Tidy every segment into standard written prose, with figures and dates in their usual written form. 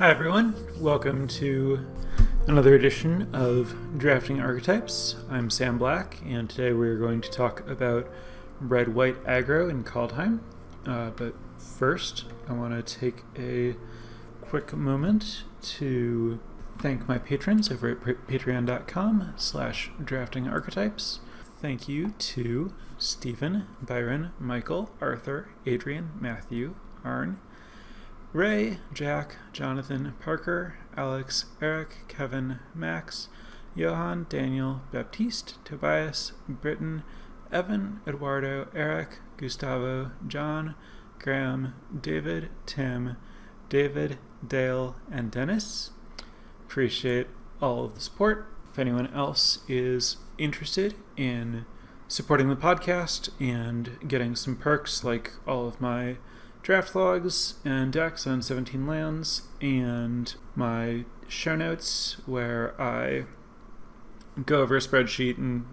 Hi everyone, welcome to another edition of Drafting Archetypes. I'm Sam Black, and today we're going to talk about red-white aggro in Kaldheim. But first, I want to take a quick moment to thank my patrons over at patreon.com/draftingarchetypes. Thank you to Stephen, Byron, Michael, Arthur, Adrian, Matthew, Arn, Ray, Jack, Jonathan, Parker, Alex, Eric, Kevin, Max, Johan, Daniel, Baptiste, Tobias, Britton, Evan, Eduardo, Eric, Gustavo, John, Graham, David, Tim, David, Dale, and Dennis. Appreciate all of the support. If anyone else is interested in supporting the podcast and getting some perks like all of my draft logs and decks on 17 lands and my show notes where I go over a spreadsheet and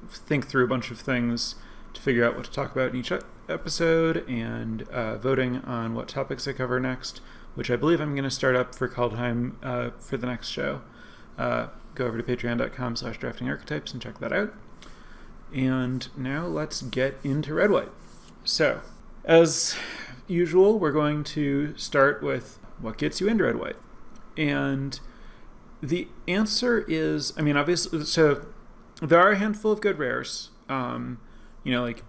think through a bunch of things to figure out what to talk about in each episode, and voting on what topics I cover next, which I believe I'm going to start up for Kaldheim for the next show. Go over to patreon.com/draftingarchetypes and check that out. And now let's get into red-white. So, as usual, we're going to start with what gets you into red-white. And the answer is, obviously, so there are a handful of good rares. Like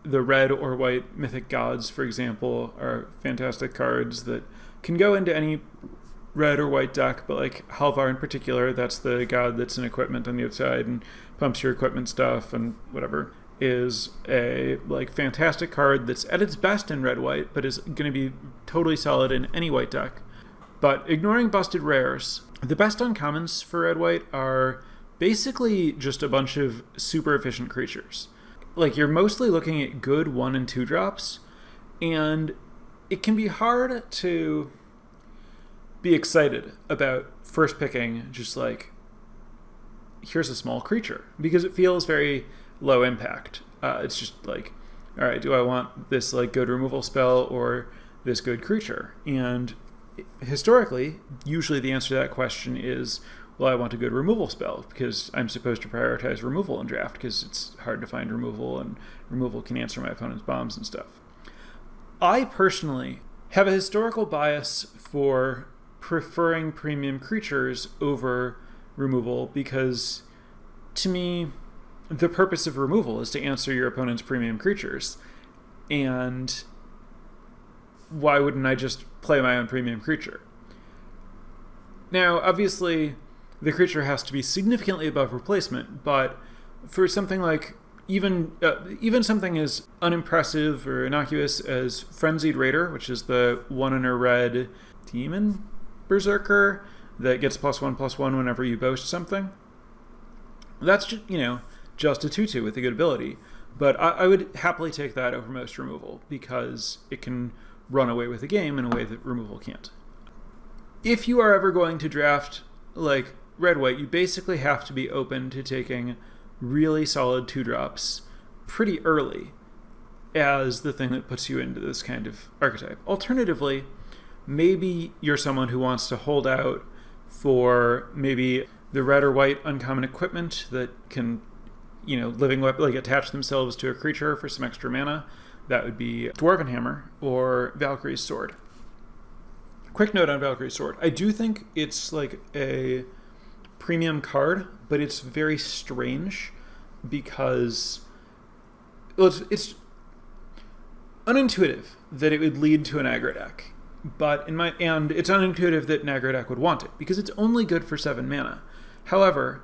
the red or white mythic gods, for example, are fantastic cards that can go into any red or white deck, but like Halvar in particular, that's the god that's in equipment on the outside and pumps your equipment stuff and whatever, is a fantastic card that's at its best in red-white, but is going to be totally solid in any white deck. But ignoring busted rares, the best uncommons for red-white are basically just a bunch of super efficient creatures. Like, you're mostly looking at good 1 and 2 drops, and it can be hard to be excited about first picking just here's a small creature, because it feels very low impact. It's just like, all right, do I want this good removal spell or this good creature? And historically, usually the answer to that question is, well, I want a good removal spell because I'm supposed to prioritize removal in draft because it's hard to find removal, and removal can answer my opponent's bombs and stuff. I personally have a historical bias for preferring premium creatures over removal because, to me, the purpose of removal is to answer your opponent's premium creatures. And why wouldn't I just play my own premium creature? Now, obviously, the creature has to be significantly above replacement, but for something like even something as unimpressive or innocuous as Frenzied Raider, which is the 1 in a red demon berserker that gets +1/+1 whenever you boast something, that's just, just a 2/2 with a good ability. But I would happily take that over most removal because it can run away with the game in a way that removal can't. If you are ever going to draft red-white, you basically have to be open to taking really solid 2-drops pretty early as the thing that puts you into this kind of archetype. Alternatively, maybe you're someone who wants to hold out for maybe the red or white uncommon equipment that can, living weapon, attach themselves to a creature for some extra mana. That would be Dwarven Hammer or Valkyrie's Sword. Quick note on Valkyrie's Sword. I do think it's a premium card, but it's very strange because it's unintuitive that it would lead to an aggro deck. And it's unintuitive that an aggro deck would want it because it's only good for 7 mana. However,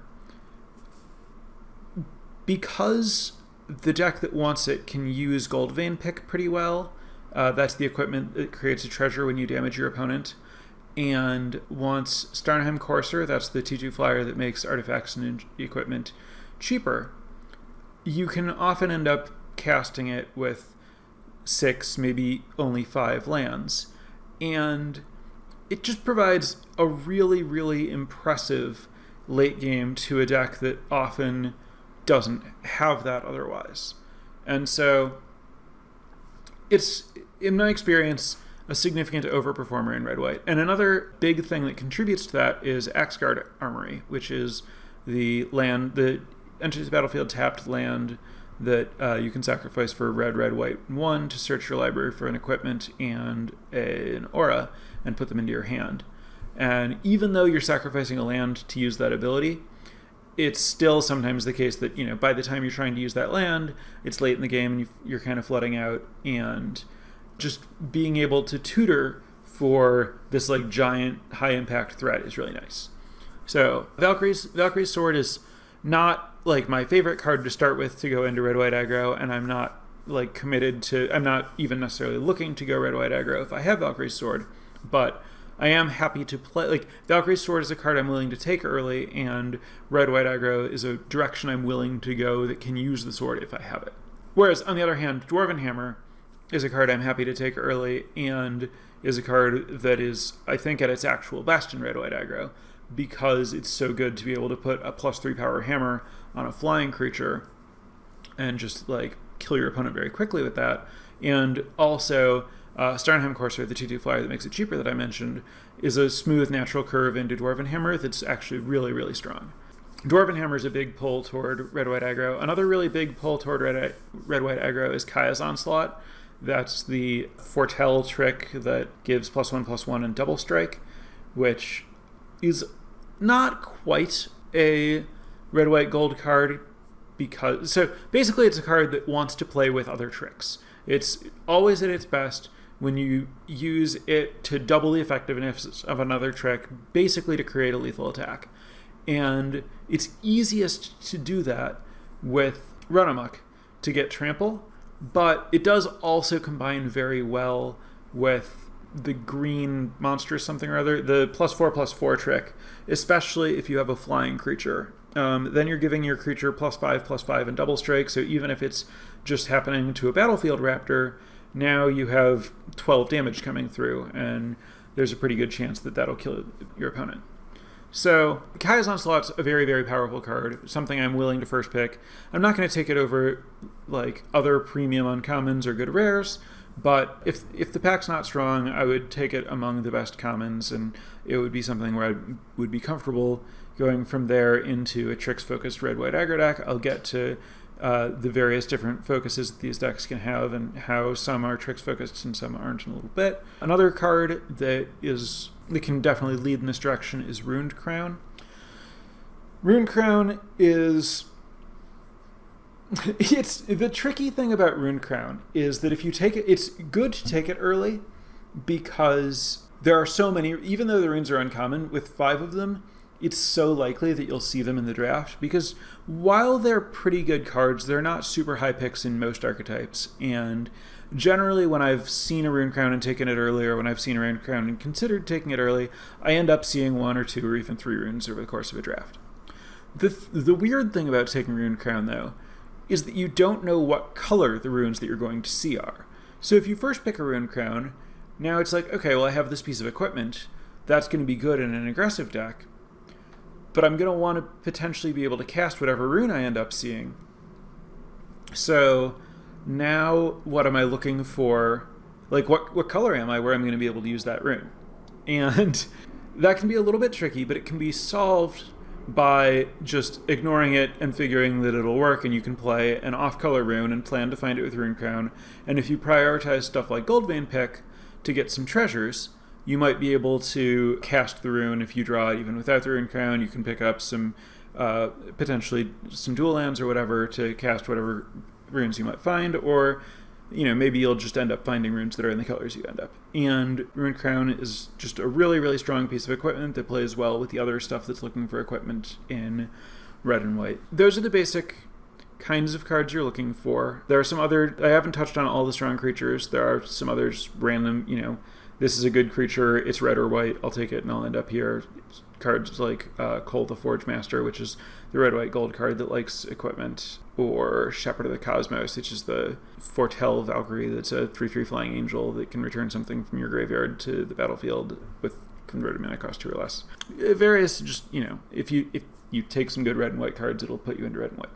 because the deck that wants it can use Goldvein Pick pretty well, that's the equipment that creates a treasure when you damage your opponent, and wants Starnheim Courser, that's the 2/2 flyer that makes artifacts and equipment cheaper, you can often end up casting it with 6, maybe only 5 lands. And it just provides a really, really impressive late game to a deck that often doesn't have that otherwise. And so it's, in my experience, a significant overperformer in red-white. And another big thing that contributes to that is Axguard Armory, which is the land that enters the battlefield tapped land that you can sacrifice for red, white, 1 to search your library for an equipment and an aura and put them into your hand. And even though you're sacrificing a land to use that ability, it's still sometimes the case that, by the time you're trying to use that land, it's late in the game and you're kind of flooding out, and just being able to tutor for this like giant high impact threat is really nice. So Valkyrie's Sword is not like my favorite card to start with to go into red-white aggro, and I'm not like I'm not even necessarily looking to go red-white aggro if I have Valkyrie's Sword, but I am happy to play. Like, Valkyrie's Sword is a card I'm willing to take early, and red-white aggro is a direction I'm willing to go that can use the sword if I have it. Whereas, on the other hand, Dwarven Hammer is a card I'm happy to take early, and is a card that is, I think, at its actual best in red-white aggro, because it's so good to be able to put a +3 power hammer on a flying creature and just, like, kill your opponent very quickly with that. And also, Starnheim Courser, the 2/2 flyer that makes it cheaper that I mentioned, is a smooth natural curve into Dwarven Hammer that's actually really, really strong. Dwarven Hammer is a big pull toward red-white aggro. Another really big pull toward red-white aggro is Kaya's Onslaught. That's the foretell trick that gives +1/+1 and double strike, which is not quite a red-white gold card, so basically it's a card that wants to play with other tricks. It's always at its best when you use it to double the effectiveness of another trick, basically to create a lethal attack. And it's easiest to do that with Run Amok to get trample, but it does also combine very well with the green monster something or other, the +4/+4 trick, especially if you have a flying creature. Then you're giving your creature +5/+5 and double strike, so even if it's just happening to a battlefield raptor, now you have 12 damage coming through, and there's a pretty good chance that that'll kill your opponent. So Kaya's Onslaught's a very, very powerful card, something I'm willing to first pick. I'm not going to take it over like other premium uncommons or good rares, but if the pack's not strong, I would take it among the best commons, and it would be something where I would be comfortable going from there into a tricks-focused red-white aggro deck. I'll get to the various different focuses that these decks can have and how some are tricks-focused and some aren't in a little bit. Another card that can definitely lead in this direction is Runed Crown. Runed Crown is... the tricky thing about Runed Crown is that if you take it, it's good to take it early because there are so many, even though the runes are uncommon, with 5 of them, it's so likely that you'll see them in the draft, because while they're pretty good cards, they're not super high picks in most archetypes. And generally when I've seen a Rune Crown and taken it early, or when I've seen a Rune Crown and considered taking it early, I end up seeing 1 or 2 or even 3 runes over the course of a draft. The weird thing about taking Rune Crown, though, is that you don't know what color the runes that you're going to see are. So if you first pick a Rune Crown, now it's like, okay, well, I have this piece of equipment. That's going to be good in an aggressive deck, but I'm going to want to potentially be able to cast whatever rune I end up seeing. So now what am I looking for? Like, what color am I where I'm going to be able to use that rune? And that can be a little bit tricky, but it can be solved by just ignoring it and figuring that it'll work, and you can play an off-color rune and plan to find it with Rune Crown. And if you prioritize stuff like Goldvein Pick to get some treasures, you might be able to cast the rune. If you draw it even without the Rune Crown, you can pick up some, potentially some dual lands or whatever to cast whatever runes you might find, or, maybe you'll just end up finding runes that are in the colors you end up. And Rune Crown is just a really, really strong piece of equipment that plays well with the other stuff that's looking for equipment in red and white. Those are the basic kinds of cards you're looking for. There are some other, I haven't touched on all the strong creatures. There are some others random, this is a good creature, it's red or white, I'll take it and I'll end up here. Cards like Cole the Forge Master, which is the red-white gold card that likes equipment, or Shepherd of the Cosmos, which is the Foretell Valkyrie that's a 3/3 flying angel that can return something from your graveyard to the battlefield with converted mana cost 2 or less. Various, just, if you take some good red and white cards, it'll put you into red and white.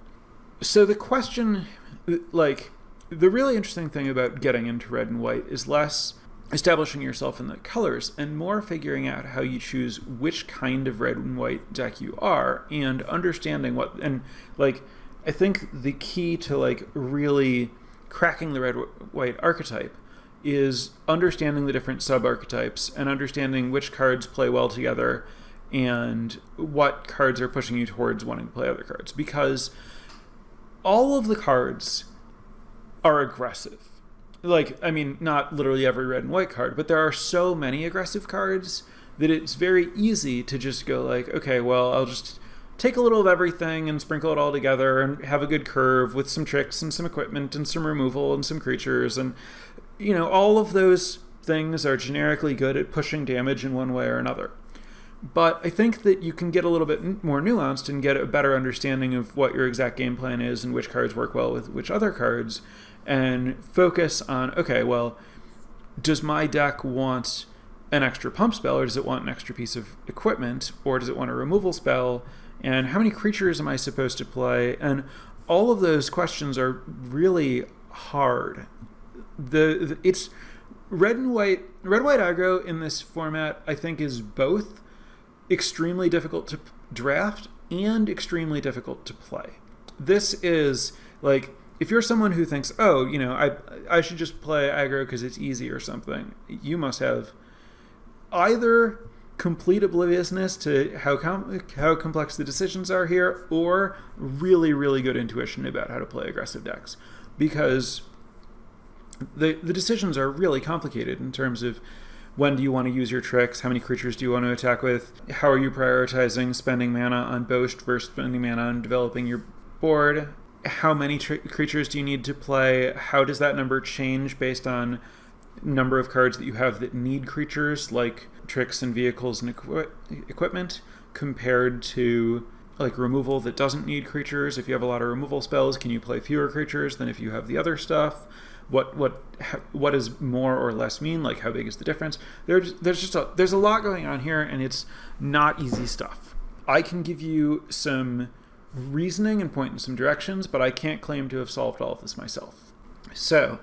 So the question, the really interesting thing about getting into red and white is less establishing yourself in the colors and more figuring out how you choose which kind of red and white deck you are, and understanding what, and like, I think the key to like really cracking the red white archetype is understanding the different sub archetypes and understanding which cards play well together and what cards are pushing you towards wanting to play other cards, because all of the cards are aggressive. Like, I mean, not literally every red and white card, but there are so many aggressive cards that it's very easy to just go like, okay, well, I'll just take a little of everything and sprinkle it all together and have a good curve with some tricks and some equipment and some removal and some creatures. And, you know, all of those things are generically good at pushing damage in one way or another. But I think that you can get a little bit more nuanced and get a better understanding of what your exact game plan is and which cards work well with which other cards, and focus on, okay, well, does my deck want an extra pump spell, or does it want an extra piece of equipment, or does it want a removal spell, and how many creatures am I supposed to play? And all of those questions are really hard. It's red white aggro in this format, I think, is both extremely difficult to draft and extremely difficult to play. This is like, if you're someone who thinks, oh, you know, I should just play aggro because it's easy or something, you must have either complete obliviousness to how complex the decisions are here, or really, really good intuition about how to play aggressive decks. Because the decisions are really complicated in terms of when do you want to use your tricks, how many creatures do you want to attack with, how are you prioritizing spending mana on Boast versus spending mana on developing your board, how many creatures do you need to play, how does that number change based on number of cards that you have that need creatures, like tricks and vehicles and equipment, compared to like removal that doesn't need creatures. If you have a lot of removal spells, can you play fewer creatures than if you have the other stuff? What does more or less mean? Like, how big is the difference? There's a lot going on here, and it's not easy stuff. I can give you some reasoning and point in some directions, but I can't claim to have solved all of this myself. So,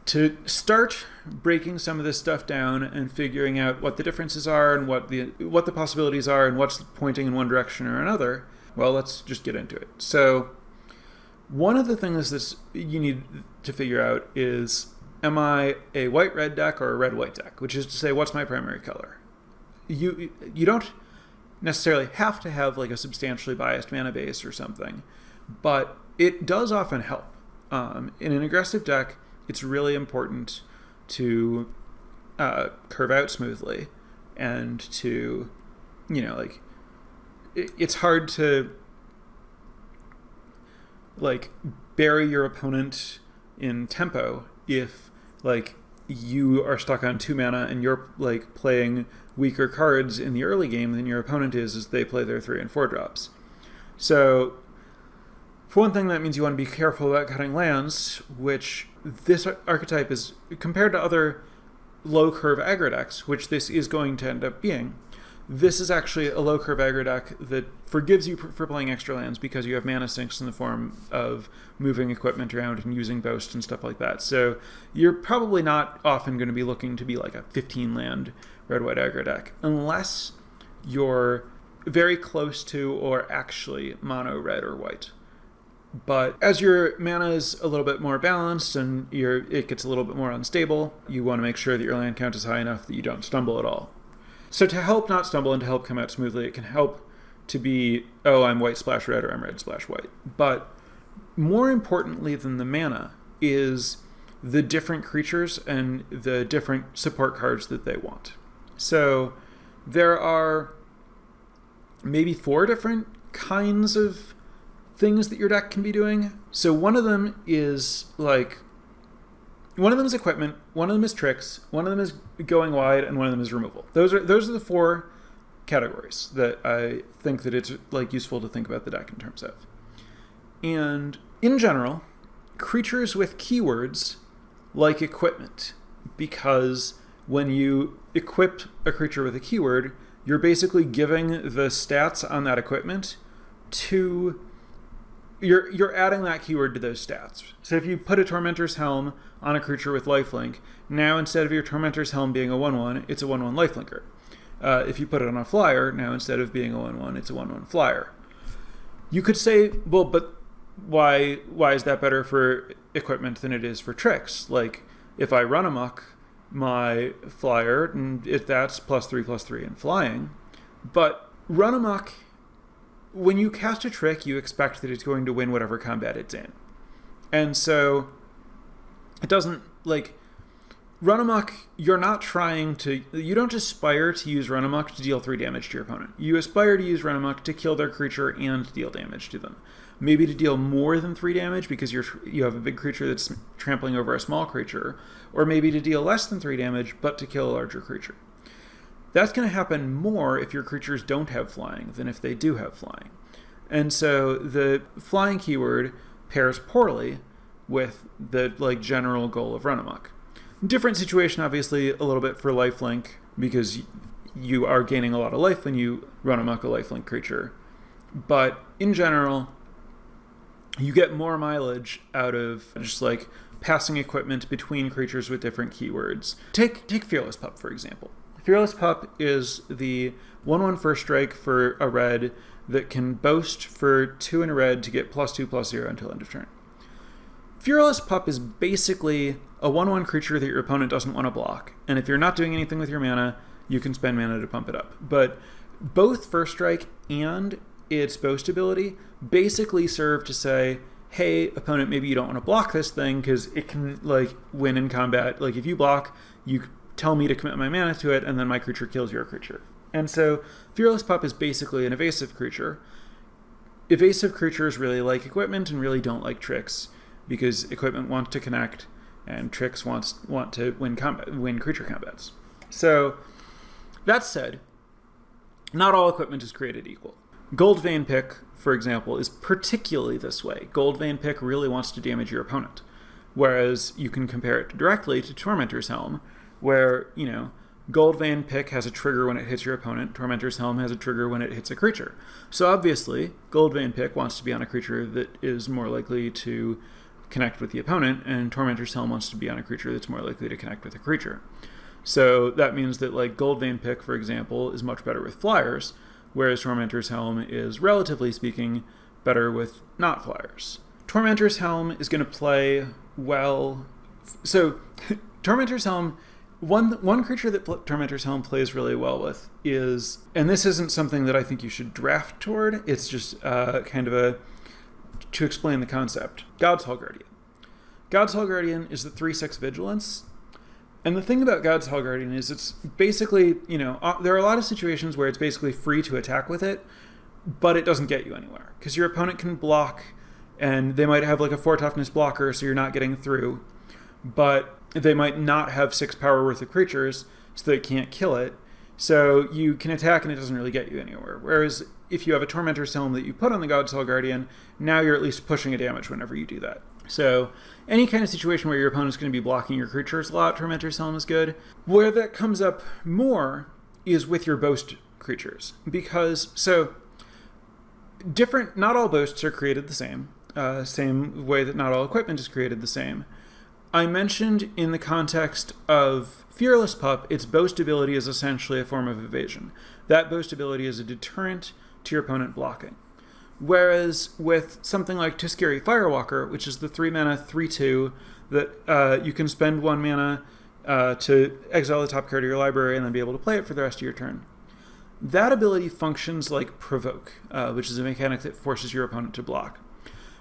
to start breaking some of this stuff down and figuring out what the differences are and what the possibilities are and what's pointing in one direction or another, well, let's just get into it. So, one of the things that you need to figure out is, am I a white-red deck or a red-white deck? Which is to say, what's my primary color? You don't necessarily have to have like a substantially biased mana base or something, but it does often help. In an aggressive deck, it's really important to curve out smoothly and to, you know, like, it's hard to like bury your opponent in tempo if like you are stuck on 2 mana and you're like playing weaker cards in the early game than your opponent is as they play their 3 and 4 drops. So for one thing, that means you want to be careful about cutting lands, which this archetype is, compared to other low curve aggro decks, which this is going to end up being, this is actually a low curve aggro deck that forgives you for playing extra lands because you have mana sinks in the form of moving equipment around and using Boast and stuff like that. So you're probably not often going to be looking to be like a 15 land red-white aggro deck, unless you're very close to or actually mono red or white. But as your mana is a little bit more balanced and it gets a little bit more unstable, you want to make sure that your land count is high enough that you don't stumble at all. So to help not stumble and to help come out smoothly, it can help to be, oh, I'm white splash red or I'm red splash white. But more importantly than the mana is the different creatures and the different support cards that they want. So there are maybe 4 different kinds of things that your deck can be doing. So one of them is equipment, one of them is tricks, one of them is going wide, and one of them is removal. Those are the 4 categories that I think that it's like useful to think about the deck in terms of. And in general, creatures with keywords like equipment, because when you equip a creature with a keyword, you're basically giving the stats on that equipment to you're adding that keyword to those stats. So if you put a Tormentor's Helm on a creature with lifelink, now instead of your Tormentor's Helm being a 1/1, it's a 1/1 lifelinker. If you put it on a flyer, now instead of being a 1/1, it's a 1/1 flyer. You could say, well, but why is that better for equipment than it is for tricks? Like, if I run amok my flyer, and if that's +3/+3 in flying, but run amok, when you cast a trick, you expect that it's going to win whatever combat it's in. And so it doesn't, like, run amok, you don't aspire to use run amok to deal 3 damage to your opponent. You aspire to use run amok to kill their creature and deal damage to them. Maybe to deal more than 3 damage because you have a big creature that's trampling over a small creature, or maybe to deal less than 3 damage but to kill a larger creature. That's going to happen more if your creatures don't have flying than if they do have flying. And so the flying keyword pairs poorly with the general goal of run amok. Different situation, obviously, a little bit for lifelink, because you are gaining a lot of life when you run amok a lifelink creature. But in general, you get more mileage out of just passing equipment between creatures with different keywords. Take Fearless Pup, for example. Fearless Pup is the 1/1 first strike for a red that can boast for 2 in a red to get +2/+0 until end of turn. Fearless Pup is basically a 1/1 creature that your opponent doesn't want to block. And if you're not doing anything with your mana, you can spend mana to pump it up. But both First Strike and its boast ability basically serve to say, hey, opponent, maybe you don't want to block this thing because it can win in combat. If you block, you tell me to commit my mana to it, and then my creature kills your creature. And so Fearless Pup is basically an evasive creature. Evasive creatures really like equipment and really don't like tricks, because equipment wants to connect and tricks want to win creature combats. So that said, not all equipment is created equal. Gold Vein Pick, for example, is particularly this way. Gold Vein Pick really wants to damage your opponent, whereas you can compare it directly to Tormentor's Helm, where, Gold Vein Pick has a trigger when it hits your opponent. Tormentor's Helm has a trigger when it hits a creature. So obviously, Gold Vein Pick wants to be on a creature that is more likely to connect with the opponent, and Tormentor's Helm wants to be on a creature that's more likely to connect with a creature. So that means that Gold Vein Pick, for example, is much better with flyers, whereas Tormentor's Helm is, relatively speaking, better with not flyers. Tormentor's Helm is going to play well. So Tormentor's Helm, one creature that Tormentor's Helm plays really well with is, and this isn't something that I think you should draft toward, it's just to explain the concept. God's Hall Guardian. God's Hall Guardian is the 3/6 vigilance. And the thing about God's Hall Guardian is it's basically, there are a lot of situations where it's basically free to attack with it, but it doesn't get you anywhere. Because your opponent can block, and they might have a 4 toughness blocker, so you're not getting through. But they might not have 6 power worth of creatures, so they can't kill it. So you can attack and it doesn't really get you anywhere. Whereas if you have a Tormentor's Helm that you put on the God's Hall Guardian, now you're at least pushing a damage whenever you do that. So any kind of situation where your opponent's going to be blocking your creatures a lot, Tormentor's Helm is good. Where that comes up more is with your boast creatures. Because, not all boasts are created the same. Same way that not all equipment is created the same. I mentioned in the context of Fearless Pup, its boast ability is essentially a form of evasion. That boast ability is a deterrent to your opponent blocking. Whereas with something like Tuskeri Firewalker, which is the 3-mana 3/2 that you can spend 1 mana to exile the top card of your library and then be able to play it for the rest of your turn. That ability functions like Provoke, which is a mechanic that forces your opponent to block.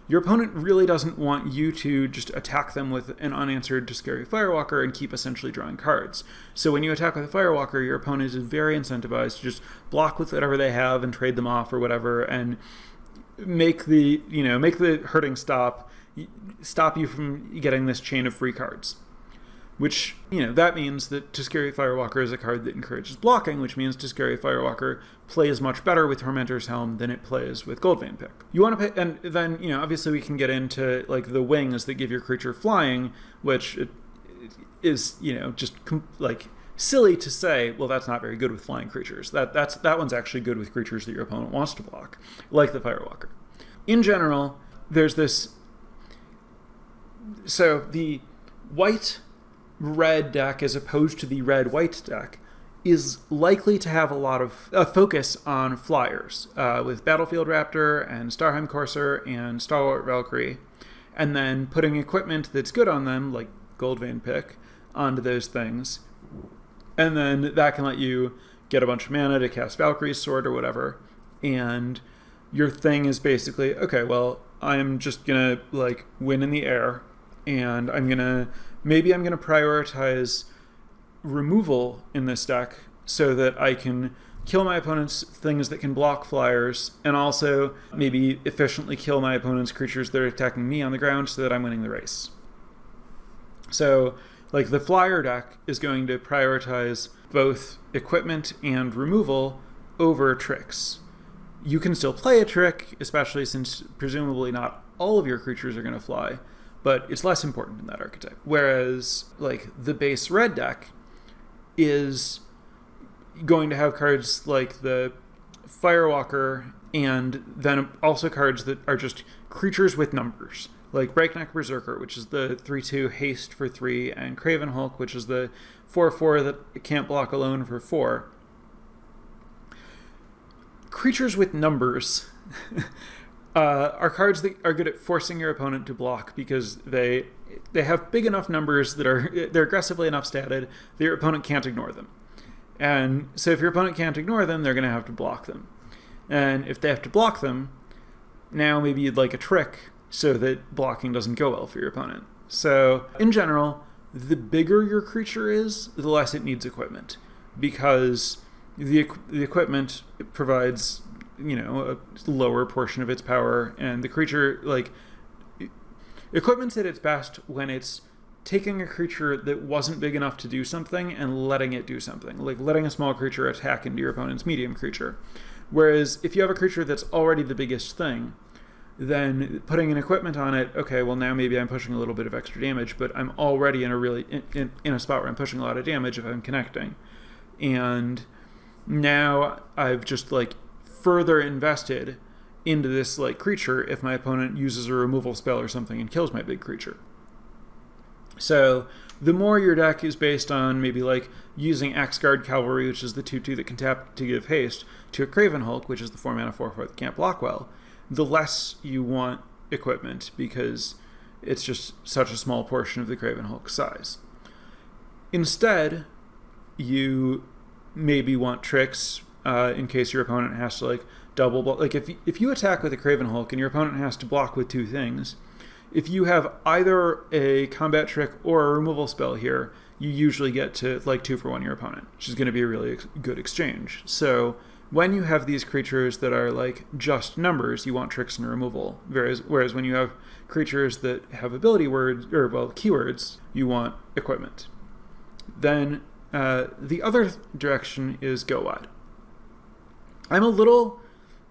Your opponent really doesn't want you to just attack them with an unanswered Tuskeri Firewalker and keep essentially drawing cards. So when you attack with a Firewalker, your opponent is very incentivized to just block with whatever they have and trade them off or whatever, and make the hurting stop you from getting this chain of free cards. Which, that means that Tuskeri Firewalker is a card that encourages blocking, which means Tuskeri Firewalker plays much better with Tormentor's Helm than it plays with Gold Vein Pick. You want to pay, and then, obviously we can get into, the wings that give your creature flying, which is, just, silly to say, well, that's not very good with flying creatures. That one's actually good with creatures that your opponent wants to block, like the Firewalker. In general, there's this. So the white-red deck, as opposed to the red-white deck, is likely to have a lot of focus on flyers, with Battlefield Raptor and Starheim Courser and Stalwart Valkyrie, and then putting equipment that's good on them, like Goldvein Pick, onto those things. And then that can let you get a bunch of mana to cast Valkyrie's Sword or whatever. And your thing is basically, okay, well, I'm just going to like win in the air, and maybe I'm going to prioritize removal in this deck so that I can kill my opponent's things that can block flyers, and also maybe efficiently kill my opponent's creatures that are attacking me on the ground so that I'm winning the race. So, like, the flyer deck is going to prioritize both equipment and removal over tricks. You can still play a trick, especially since presumably not all of your creatures are going to fly, but it's less important in that archetype. Whereas, like, the base red deck is going to have cards like the Firewalker, and then also cards that are just creatures with numbers, like Breakneck Berserker, which is the 3/2 haste for 3, and Craven Hulk, which is the 4/4 that can't block alone for 4. Creatures with numbers are cards that are good at forcing your opponent to block, because they have big enough numbers they're aggressively enough statted that your opponent can't ignore them. And so if your opponent can't ignore them, they're going to have to block them. And if they have to block them, now maybe you'd like a trick so that blocking doesn't go well for your opponent. So in general, the bigger your creature is, the less it needs equipment, because the equipment provides, a lower portion of its power, and the creature, like, equipment's at its best when it's taking a creature that wasn't big enough to do something and letting it do something, like letting a small creature attack into your opponent's medium creature. Whereas if you have a creature that's already the biggest thing, then putting an equipment on it, okay, well, now maybe I'm pushing a little bit of extra damage, but I'm already in a spot where I'm pushing a lot of damage if I'm connecting. And now I've just, like, further invested into this, like, creature if my opponent uses a removal spell or something and kills my big creature. So the more your deck is based on maybe, like, using Axeguard Cavalry, which is the 2/2 that can tap to give haste, to a Craven Hulk, which is the 4 mana 4/4 that can't block well, the less you want equipment, because it's just such a small portion of the Craven Hulk size. Instead, you maybe want tricks in case your opponent has to, like, double block. Like, if you attack with a Craven Hulk and your opponent has to block with 2 things, if you have either a combat trick or a removal spell here, you usually get to, like, 2 for 1 your opponent, which is going to be a really good exchange. So when you have these creatures that are, like, just numbers, you want tricks and removal. Whereas when you have creatures that have ability words, or, well, keywords, you want equipment. Then the other direction is go wide. I'm a little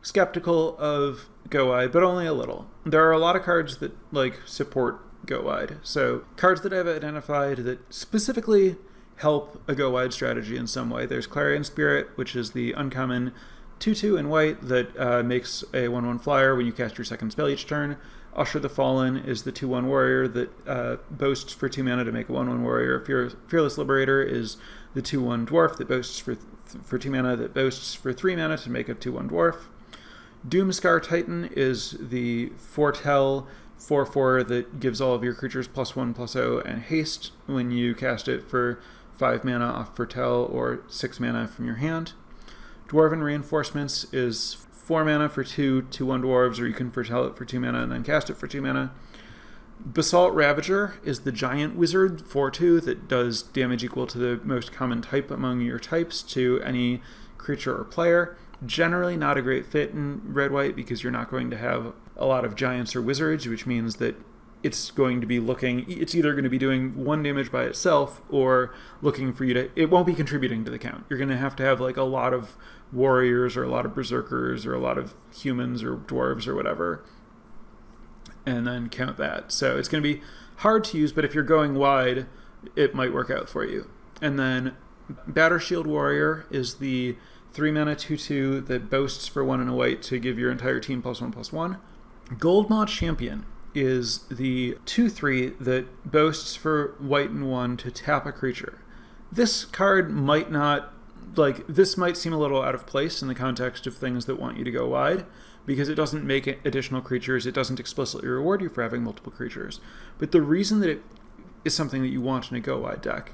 skeptical of go wide, but only a little. There are a lot of cards that, like, support go wide. So cards that I've identified that specifically help a go wide strategy in some way. There's Clarion Spirit, which is the uncommon 2/2 in white that makes a 1/1 flyer when you cast your second spell each turn. Usher the Fallen is the 2/1 warrior that boasts for 2 mana to make a 1/1 warrior. Fearless Liberator is the 2/1 dwarf that boasts for 2 mana that boasts for 3 mana to make a 2/1 dwarf. Doomscar Titan is the Foretell 4/4 that gives all of your creatures +1/+0 and haste when you cast it for 5 mana off Foretell or 6 mana from your hand. Dwarven Reinforcements is 4 mana for 2/1 dwarves, or you can foretell it for 2 mana and then cast it for 2 mana. Basalt Ravager is the giant wizard 4/2 that does damage equal to the most common type among your types to any creature or player. Generally not a great fit in red-white because you're not going to have a lot of giants or wizards, which means that it's either going to be doing 1 damage by itself or looking for you to, it won't be contributing to the count. You're going to have like a lot of warriors or a lot of berserkers or a lot of humans or dwarves or whatever, and then count that. So it's going to be hard to use, but if you're going wide, it might work out for you. And then Battershield Warrior is the 3 mana 2/2 that boasts for 1 and a white to give your entire team +1/+1. Goldmaw Champion is the 2/3 that boasts for white and 1 to tap a creature. This card might not, this might seem a little out of place in the context of things that want you to go wide, because it doesn't make additional creatures, it doesn't explicitly reward you for having multiple creatures. But the reason that it is something that you want in a go wide deck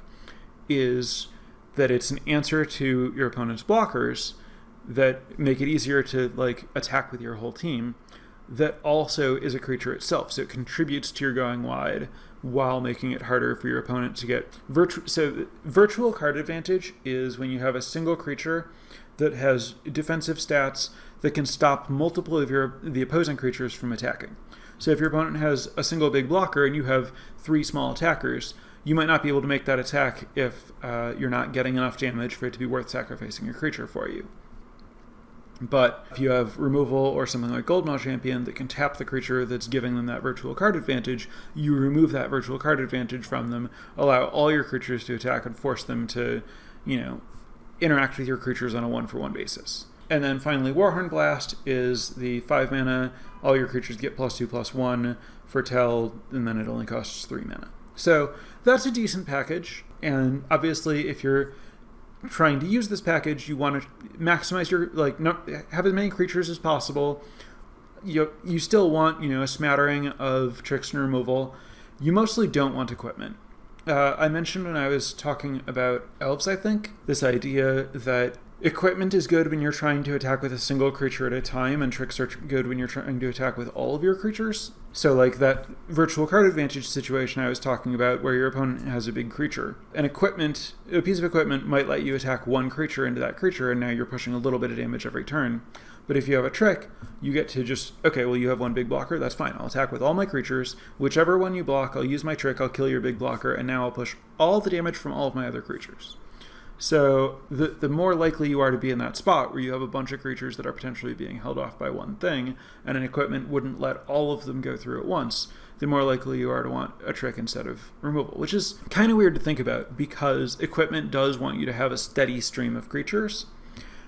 is that it's an answer to your opponent's blockers that make it easier to attack with your whole team, that also is a creature itself. So it contributes to your going wide while making it harder for your opponent to get virtual card advantage is when you have a single creature that has defensive stats that can stop multiple of the opposing creatures from attacking. So if your opponent has a single big blocker and you have 3 small attackers, you might not be able to make that attack if you're not getting enough damage for it to be worth sacrificing your creature for you. But if you have removal or something like Goldmaw Champion that can tap the creature that's giving them that virtual card advantage, you remove that virtual card advantage from them, allow all your creatures to attack, and force them to, interact with your creatures on a 1-for-1 basis. And then finally, Warhorn Blast is the 5 mana, all your creatures get +2/+1 for Tell, and then it only costs 3 mana. So that's a decent package, and obviously if you're trying to use this package, you want to maximize your, have as many creatures as possible. You still want, a smattering of tricks and removal. You mostly don't want equipment. I mentioned when I was talking about elves, I think, this idea that equipment is good when you're trying to attack with a single creature at a time, and tricks are good when you're trying to attack with all of your creatures. So that virtual card advantage situation I was talking about, where your opponent has a big creature. A piece of equipment might let you attack one creature into that creature, and now you're pushing a little bit of damage every turn. But if you have a trick, you get to just, you have one big blocker, that's fine. I'll attack with all my creatures. Whichever one you block, I'll use my trick, I'll kill your big blocker, and now I'll push all the damage from all of my other creatures. So the more likely you are to be in that spot where you have a bunch of creatures that are potentially being held off by one thing, and an equipment wouldn't let all of them go through at once, the more likely you are to want a trick instead of removal, which is kind of weird to think about because equipment does want you to have a steady stream of creatures.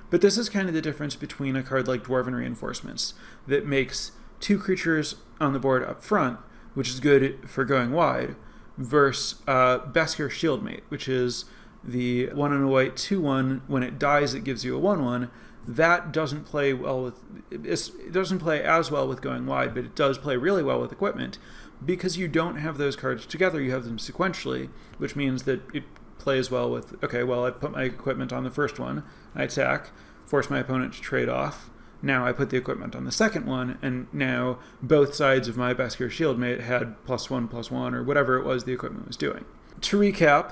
But this is kind of the difference between a card like Dwarven Reinforcements that makes 2 creatures on the board up front, which is good for going wide, versus Beskir Shieldmate, which is the 1 and a white 2/1. When it dies, it gives you a 1/1. That doesn't play it doesn't play as well with going wide, but it does play really well with equipment because you don't have those cards together. You have them sequentially, which means that it plays well with, I put my equipment on the first one, I attack, force my opponent to trade off. Now I put the equipment on the second one, and now both sides of my Beskir Shieldmate had +1/+1 or whatever it was the equipment was doing. To recap,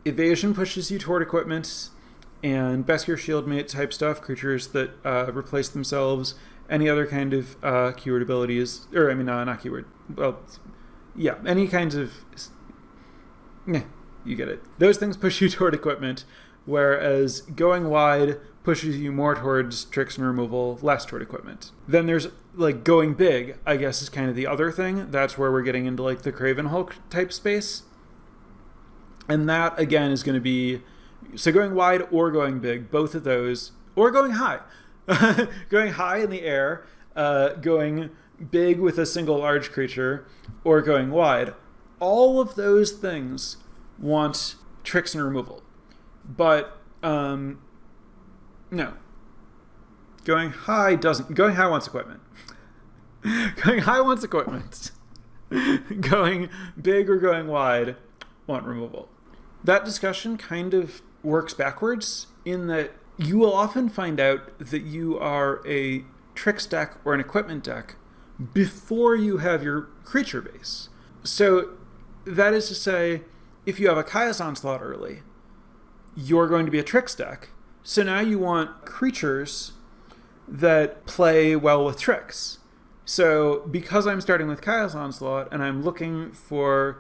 evasion pushes you toward equipment, and Beskir Shieldmate type stuff, creatures that replace themselves, any other kind of keyword abilities, or not keyword, any kinds of, you get it. Those things push you toward equipment, whereas going wide pushes you more towards tricks and removal, less toward equipment. Then there's going big, I guess, is kind of the other thing. That's where we're getting into the Craven Hulk type space. And that, again, is going to be, so going wide or going big, both of those, or going high. Going high in the air, going big with a single large creature, or going wide. All of those things want tricks and removal. But, no. Going high doesn't. Going high wants equipment. Going high wants equipment. Going big or going wide want removal. That discussion kind of works backwards in that you will often find out that you are a tricks deck or an equipment deck before you have your creature base. So that is to say, if you have a Chaos Onslaught early, you're going to be a tricks deck. So now you want creatures that play well with tricks. So because I'm starting with Chaos Onslaught and I'm looking for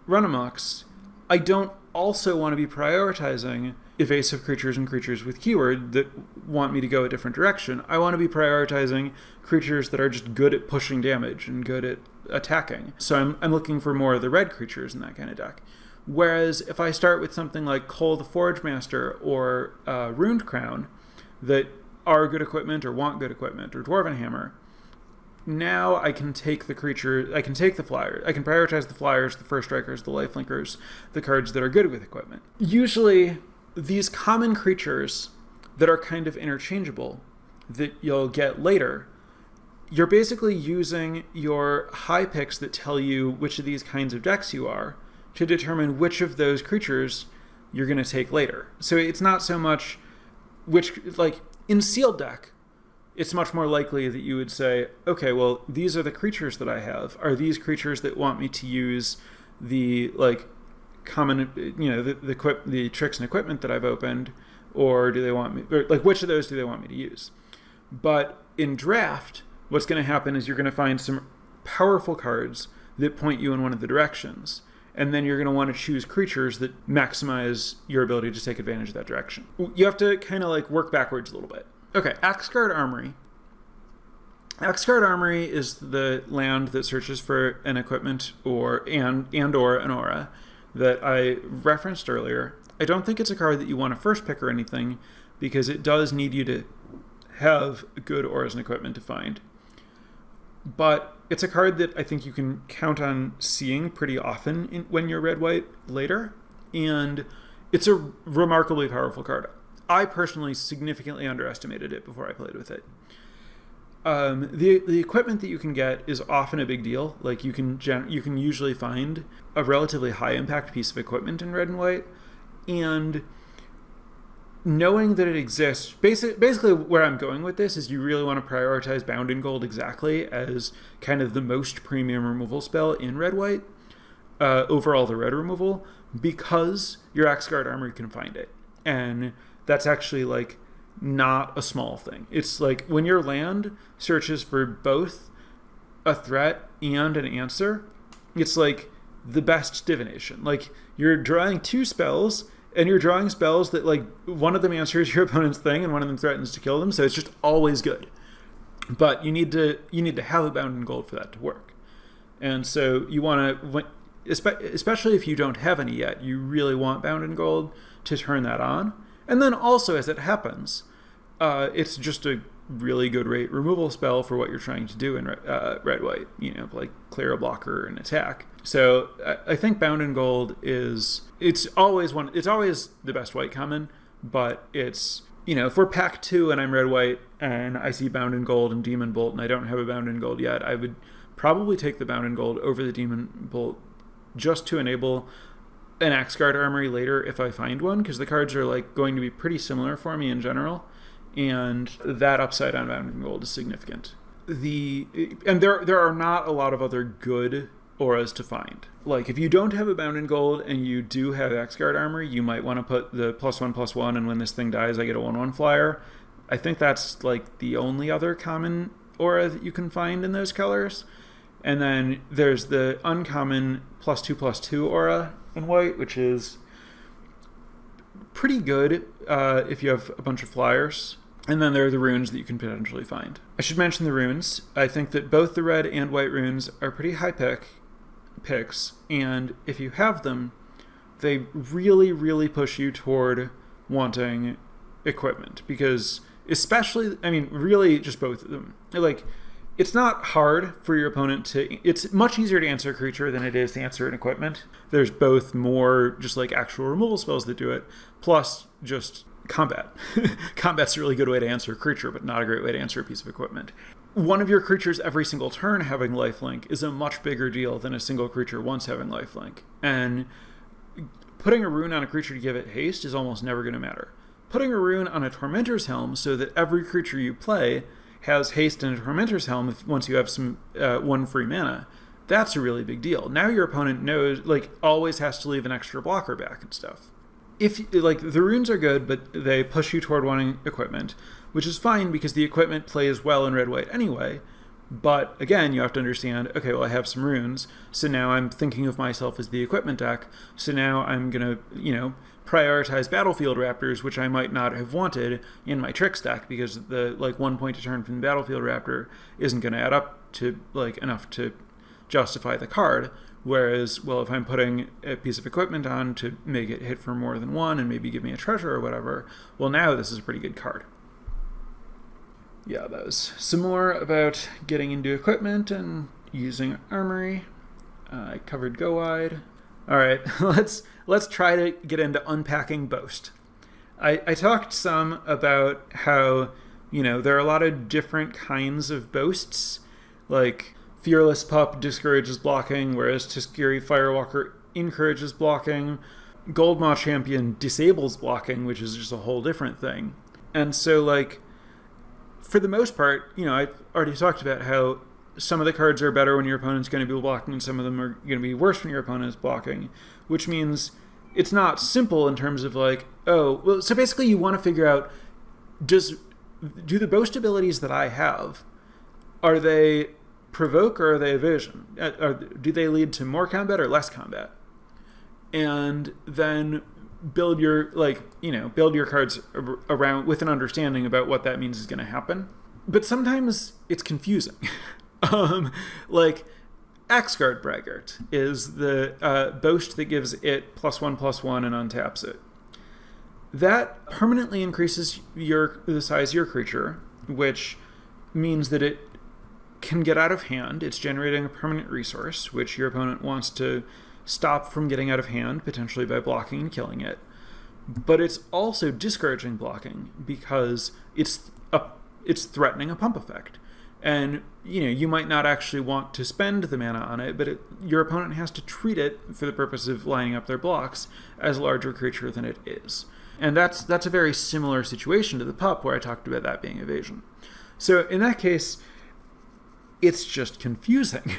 Runamucks, I don't also want to be prioritizing evasive creatures and creatures with keyword that want me to go a different direction. I want to be prioritizing creatures that are just good at pushing damage and good at attacking. So I'm looking for more of the red creatures in that kind of deck. Whereas if I start with something like Cole the Forge Master or Runed Crown that are good equipment or want good equipment, or Dwarven Hammer, now I can take the creature, I can take the flyers, I can prioritize the flyers, the first strikers, the lifelinkers, the cards that are good with equipment. Usually, these common creatures that are kind of interchangeable that you'll get later, you're basically using your high picks that tell you which of these kinds of decks you are to determine which of those creatures you're going to take later. So it's not so much which, like in sealed deck, it's much more likely that you would say, okay, well, these are the creatures that I have. Are these creatures that want me to use the like common, the tricks and equipment that I've opened, or do they want me, or like which of those do they want me to use? But in draft, what's going to happen is you're going to find some powerful cards that point you in one of the directions. And then you're going to want to choose creatures that maximize your ability to take advantage of that direction. You have to kind of like work backwards a little bit. Okay, Axgard Armory. Axgard Armory is the land that searches for an equipment or an aura that I referenced earlier. I don't think it's a card that you want to first pick or anything, because it does need you to have good auras and equipment to find. But it's a card that I think you can count on seeing pretty often when you're red-white later, and it's a remarkably powerful card. I personally significantly underestimated it before I played with it. The equipment that you can get is often a big deal. Like you can usually find a relatively high impact piece of equipment in red and white, and knowing that it exists, basically where I'm going with this is you really want to prioritize Bound in Gold exactly as kind of the most premium removal spell in red-white over all the red removal, because your Axgard Armory can find it. And that's actually like not a small thing. It's like when your land searches for both a threat and an answer, it's like the best divination. Like you're drawing two spells, and you're drawing spells that like one of them answers your opponent's thing and one of them threatens to kill them, so it's just always good. But you need to have a Bound in Gold for that to work. And so you want to, especially if you don't have any yet, you really want Bound in Gold to turn that on. And then also, as it happens, it's just a really good rate removal spell for what you're trying to do in red-white, like clear a blocker and attack. So I think Bound in Gold it's always the best white common, but it's, if we're pack 2 and I'm red-white and I see Bound in Gold and Demon Bolt and I don't have a Bound in Gold yet, I would probably take the Bound in Gold over the Demon Bolt just to enable an Axgard Armory later if I find one, because the cards are like going to be pretty similar for me in general, and that upside on Bound in Gold is significant. And there are not a lot of other good auras to find. Like if you don't have a Bound in Gold and you do have Axgard Armory, you might want to put the +1/+1, and when this thing dies I get a 1/1 flyer. I think that's like the only other common aura that you can find in those colors. And then there's the uncommon +2/+2 aura in white, which is pretty good if you have a bunch of flyers. And then there are the runes that you can potentially find. I should mention the runes. I think that both the red and white runes are pretty high picks, and if you have them, they really, really push you toward wanting equipment, because really just both of them. Like, it's not hard for your opponent to... It's much easier to answer a creature than it is to answer an equipment. There's both more just like actual removal spells that do it, plus just combat. Combat's a really good way to answer a creature, but not a great way to answer a piece of equipment. One of your creatures every single turn having lifelink is a much bigger deal than a single creature once having lifelink. And putting a rune on a creature to give it haste is almost never going to matter. Putting a rune on a Tormentor's Helm so that every creature you play has haste and a Tormentor's Helm once you have some one free mana, that's a really big deal. Now your opponent knows, always has to leave an extra blocker back and stuff. If the runes are good, but they push you toward wanting equipment, which is fine because the equipment plays well in red-white anyway. But again, you have to understand, okay, well, I have some runes, so now I'm thinking of myself as the equipment deck, so now I'm going to, prioritize Battlefield Raptors, which I might not have wanted in my Tricks deck, because the 1 point a turn from the Battlefield Raptor isn't going to add up to enough to justify the card. Whereas, well, if I'm putting a piece of equipment on to make it hit for more than one and maybe give me a treasure or whatever, well, now this is a pretty good card. Yeah, that was some more about getting into equipment and using armory. I covered go wide. All right, let's try to get into unpacking boast. I talked some about how, there are a lot of different kinds of boasts, like Fearless Pup discourages blocking, whereas Tiskiri Firewalker encourages blocking. Goldmaw Champion disables blocking, which is just a whole different thing. And so, for the most part, I've already talked about how some of the cards are better when your opponent's going to be blocking, and some of them are going to be worse when your opponent is blocking, which means it's not simple in terms of so basically you want to figure out, do the boast abilities that I have, are they provoke or are they evasion? Do they lead to more combat or less combat? And then build your cards around with an understanding about what that means is going to happen. But sometimes it's confusing. Axguard Braggart is the boast that gives it +1/+1 and untaps it. That permanently increases the size of your creature, which means that it can get out of hand. It's generating a permanent resource, which your opponent wants to stop from getting out of hand, potentially by blocking and killing it. But it's also discouraging blocking because it's threatening a pump effect. And, you might not actually want to spend the mana on it, but your opponent has to treat it, for the purpose of lining up their blocks, as a larger creature than it is. And that's a very similar situation to the pup, where I talked about that being evasion. So in that case, it's just confusing.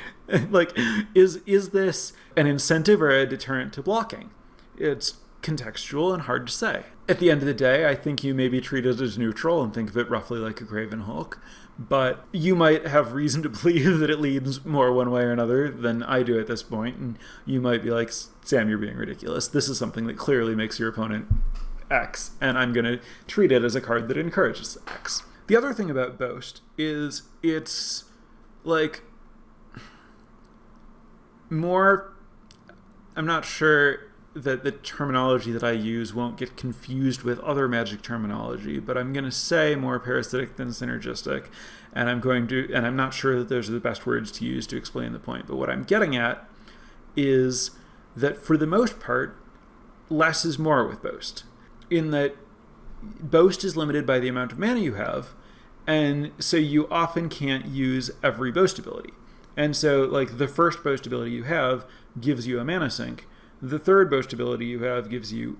Is this an incentive or a deterrent to blocking? It's contextual and hard to say. At the end of the day, I think you may be treated as neutral and think of it roughly like a Graven Hulk, but you might have reason to believe that it leans more one way or another than I do at this point, and you might be like, Sam, you're being ridiculous. This is something that clearly makes your opponent X, and I'm going to treat it as a card that encourages X. The other thing about Boast is it's more, I'm not sure that the terminology that I use won't get confused with other Magic terminology, but I'm going to say more parasitic than synergistic, and I'm not sure that those are the best words to use to explain the point, but what I'm getting at is that for the most part, less is more with Boast, in that Boast is limited by the amount of mana you have, and so you often can't use every Boast ability. And so, the first Boast ability you have gives you a mana sink. The third Boast ability you have gives you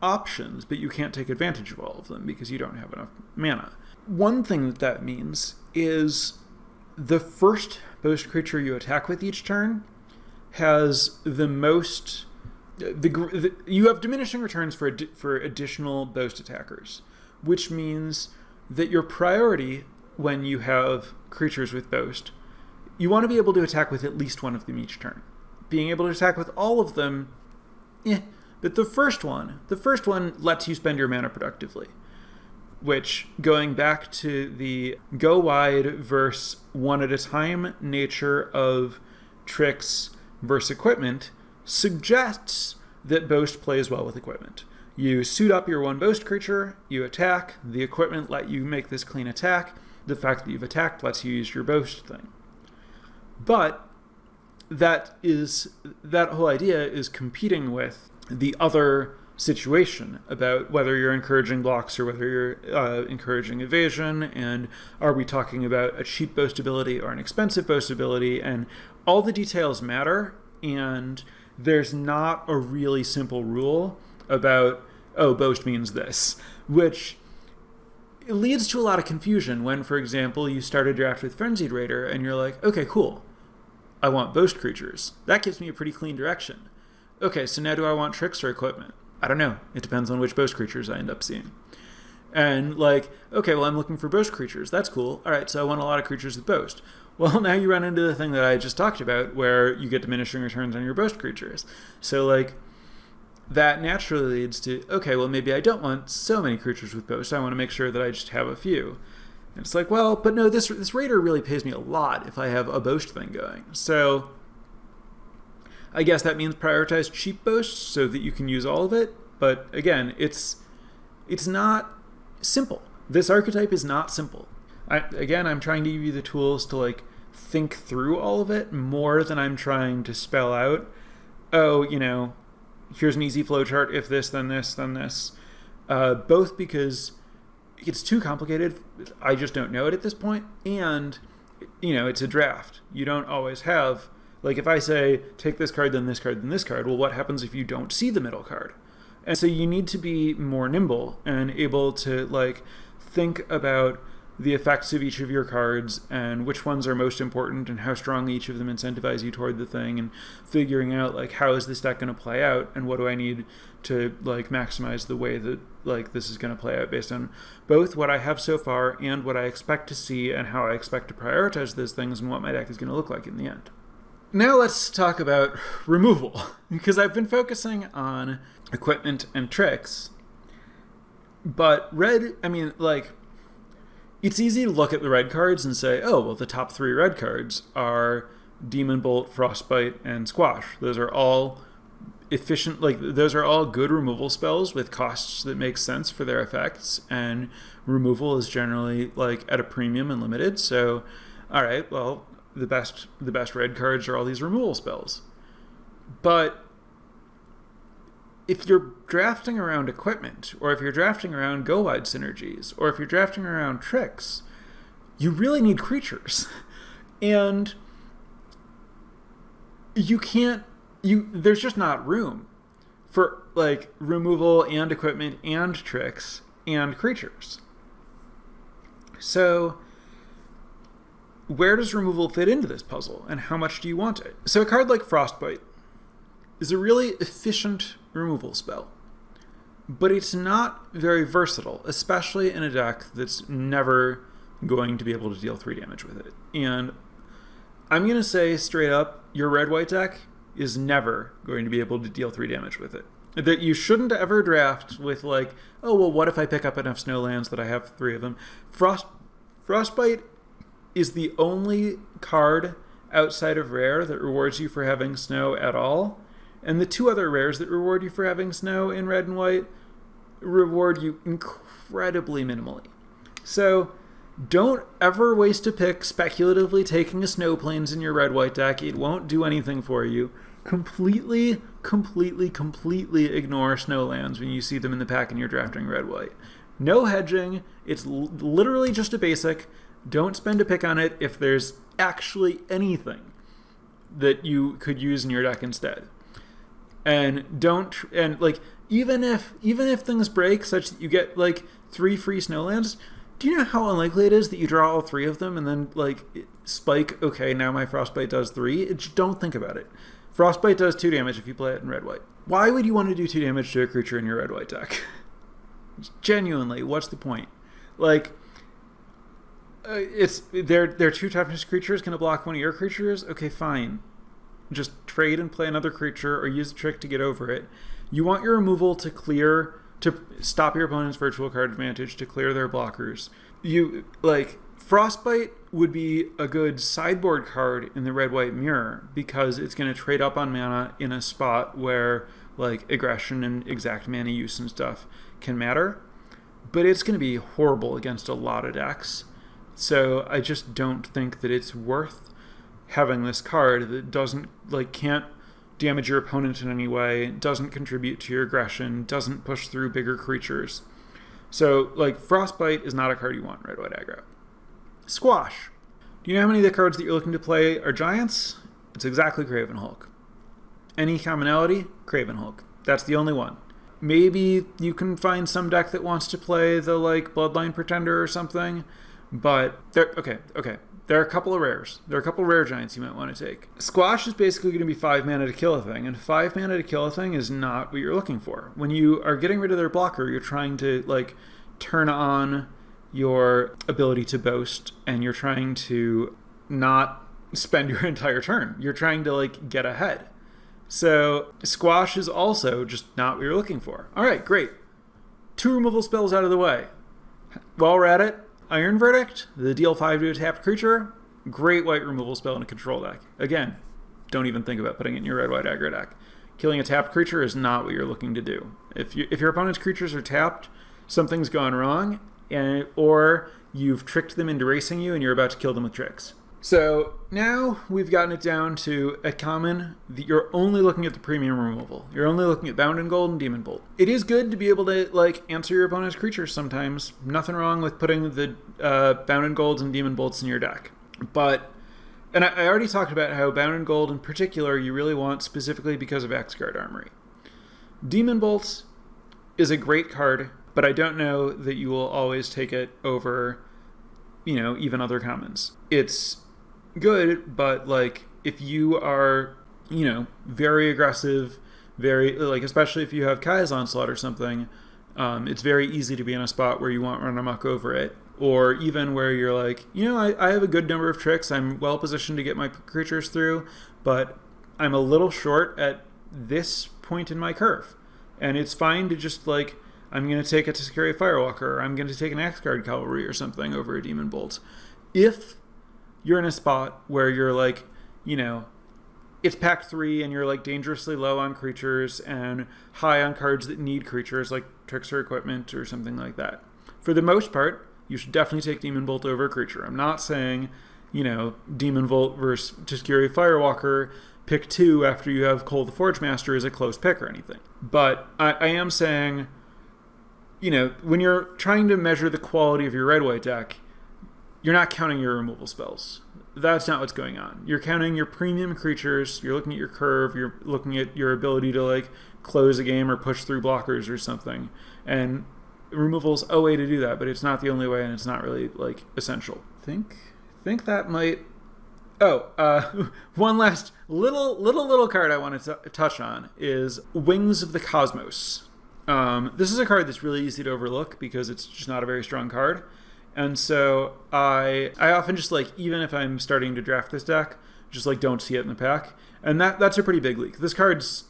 options, but you can't take advantage of all of them because you don't have enough mana. One thing that means is the first Boast creature you attack with each turn has the most... you have diminishing returns for additional Boast attackers, which means that your priority when you have creatures with Boast, you want to be able to attack with at least one of them each turn. Being able to attack with all of them, but the first one lets you spend your mana productively, which, going back to the go wide versus one at a time nature of tricks versus equipment, suggests that Boast plays well with equipment. You suit up your one Boast creature, you attack, the equipment let you make this clean attack, the fact that you've attacked lets you use your Boast thing. But that whole idea is competing with the other situation about whether you're encouraging blocks or whether you're encouraging evasion, and are we talking about a cheap Boast ability or an expensive Boast ability, and all the details matter, and there's not a really simple rule about, Boast means this, which it leads to a lot of confusion when, for example, you start a draft with Frenzied Raider and you're like, okay, cool, I want Boast creatures. That gives me a pretty clean direction. Okay, so now do I want tricks or equipment? I don't know. It depends on which Boast creatures I end up seeing. And okay, well, I'm looking for Boast creatures. That's cool. All right, so I want a lot of creatures with Boast. Well, now you run into the thing that I just talked about where you get diminishing returns on your Boast creatures. So, that naturally leads to, okay, well, maybe I don't want so many creatures with Boast. I want to make sure that I just have a few. And it's well, but no, this Raider really pays me a lot if I have a Boast thing going. So I guess that means prioritize cheap Boasts so that you can use all of it. But again, it's not simple. This archetype is not simple. I'm trying to give you the tools to like think through all of it more than I'm trying to spell out, oh, here's an easy flowchart, if this, then this, then this. Both because it's too complicated, I just don't know it at this point, and, it's a draft. You don't always have, like if I say, take this card, then this card, then this card, well, what happens if you don't see the middle card? And so you need to be more nimble and able to like think about the effects of each of your cards and which ones are most important and how strongly each of them incentivize you toward the thing, and figuring out like how is this deck going to play out and what do I need to like maximize the way that like this is going to play out based on both what I have so far and what I expect to see and how I expect to prioritize those things and what my deck is going to look like in the end. Now let's talk about removal, because I've been focusing on equipment and tricks, but it's easy to look at the red cards and say, oh, well, the top 3 red cards are Demon Bolt, Frostbite, and Squash. Those are all efficient, those are all good removal spells with costs that make sense for their effects, and removal is generally like at a premium and limited. So, all right, well, the best red cards are all these removal spells. But if you're drafting around equipment, or if you're drafting around go-wide synergies, or if you're drafting around tricks, you really need creatures. And there's just not room for like removal and equipment and tricks and creatures. So where does removal fit into this puzzle, and how much do you want it? So a card like Frostbite is a really efficient removal spell, but it's not very versatile, especially in a deck that's never going to be able to deal 3 damage with it. And I'm going to say straight up, your red-white deck is never going to be able to deal 3 damage with it. That you shouldn't ever draft with like, oh, well, what if I pick up enough snowlands that I have 3 of them? Frostbite is the only card outside of rare that rewards you for having snow at all. And the 2 other rares that reward you for having snow in red and white reward you incredibly minimally. So don't ever waste a pick speculatively taking a snow plains in your red-white deck. It won't do anything for you. Completely ignore snowlands when you see them in the pack and you're drafting red-white. No hedging. It's literally just a basic. Don't spend a pick on it if there's actually anything that you could use in your deck instead. And even if things break such that you get like 3 free snowlands, do you know how unlikely it is that you draw all 3 of them and then like spike, okay, now my Frostbite does 3? Just don't think about it. Frostbite does 2 damage if you play it in red-white. Why would you want to do 2 damage to a creature in your red-white deck? Genuinely, what's the point? Like, they're 2 toughness creatures going to block one of your creatures? Okay, fine. Just trade and play another creature or use a trick to get over it. You want your removal to stop your opponent's virtual card advantage, to clear their blockers. Frostbite would be a good sideboard card in the red-white mirror because it's going to trade up on mana in a spot where like aggression and exact mana use and stuff can matter. But it's going to be horrible against a lot of decks. So I just don't think that it's worth having this card that can't damage your opponent in any way, doesn't contribute to your aggression, doesn't push through bigger creatures. So, Frostbite is not a card you want in red-white aggro. Squash. Do you know how many of the cards that you're looking to play are giants? It's exactly Craven Hulk. Any commonality? Craven Hulk. That's the only one. Maybe you can find some deck that wants to play the, Bloodline Pretender or something, but okay. There are a couple of rares. There are a couple of rare giants you might want to take. Squash is basically going to be 5 mana to kill a thing, and 5 mana to kill a thing is not what you're looking for. When you are getting rid of their blocker, you're trying to, turn on your ability to boast, and you're trying to not spend your entire turn. You're trying to, get ahead. So Squash is also just not what you're looking for. All right, great. 2 removal spells out of the way. While we're at it, Iron Verdict, the deal 5 to a tapped creature, great white removal spell in a control deck. Again, don't even think about putting it in your red-white aggro deck. Killing a tapped creature is not what you're looking to do. If your opponent's creatures are tapped, something's gone wrong, or you've tricked them into racing you and you're about to kill them with tricks. So now we've gotten it down to a common that you're only looking at the premium removal. You're only looking at Bound in Gold and Demon Bolt. It is good to be able to answer your opponent's creatures sometimes. Nothing wrong with putting the Bound in Golds and Demon Bolts in your deck. And I already talked about how Bound in Gold in particular you really want specifically because of X-Guard Armory. Demon Bolts is a great card, but I don't know that you will always take it over, even other commons. It's good, but if you are, very aggressive, very especially if you have Kai's Onslaught or something, it's very easy to be in a spot where you want run amok over it, or even where you're I have a good number of tricks, I'm well positioned to get my creatures through, but I'm a little short at this point in my curve, and it's fine to just I'm going to take a Tuscarora Firewalker, or I'm going to take an X-Guard Cavalry or something over a Demon Bolt. If you're in a spot where you're it's pack 3 and you're dangerously low on creatures and high on cards that need creatures like tricks or equipment or something like that. For the most part, you should definitely take Demon Bolt over a creature. I'm not saying, Demon Bolt versus Tuscarora Firewalker, pick 2 after you have Cole the Forge Master is a close pick or anything. But I am saying, when you're trying to measure the quality of your red-white deck, you're not counting your removal spells. That's not what's going on. You're counting your premium creatures, you're looking at your curve, you're looking at your ability to close a game or push through blockers or something. And removal's a way to do that, but it's not the only way, and it's not really essential. Think that might... one last little card I want to touch on is Wings of the Cosmos. This is a card that's really easy to overlook because it's just not a very strong card. And so I often just even if I'm starting to draft this deck, just don't see it in the pack. And that's a pretty big leak. This card's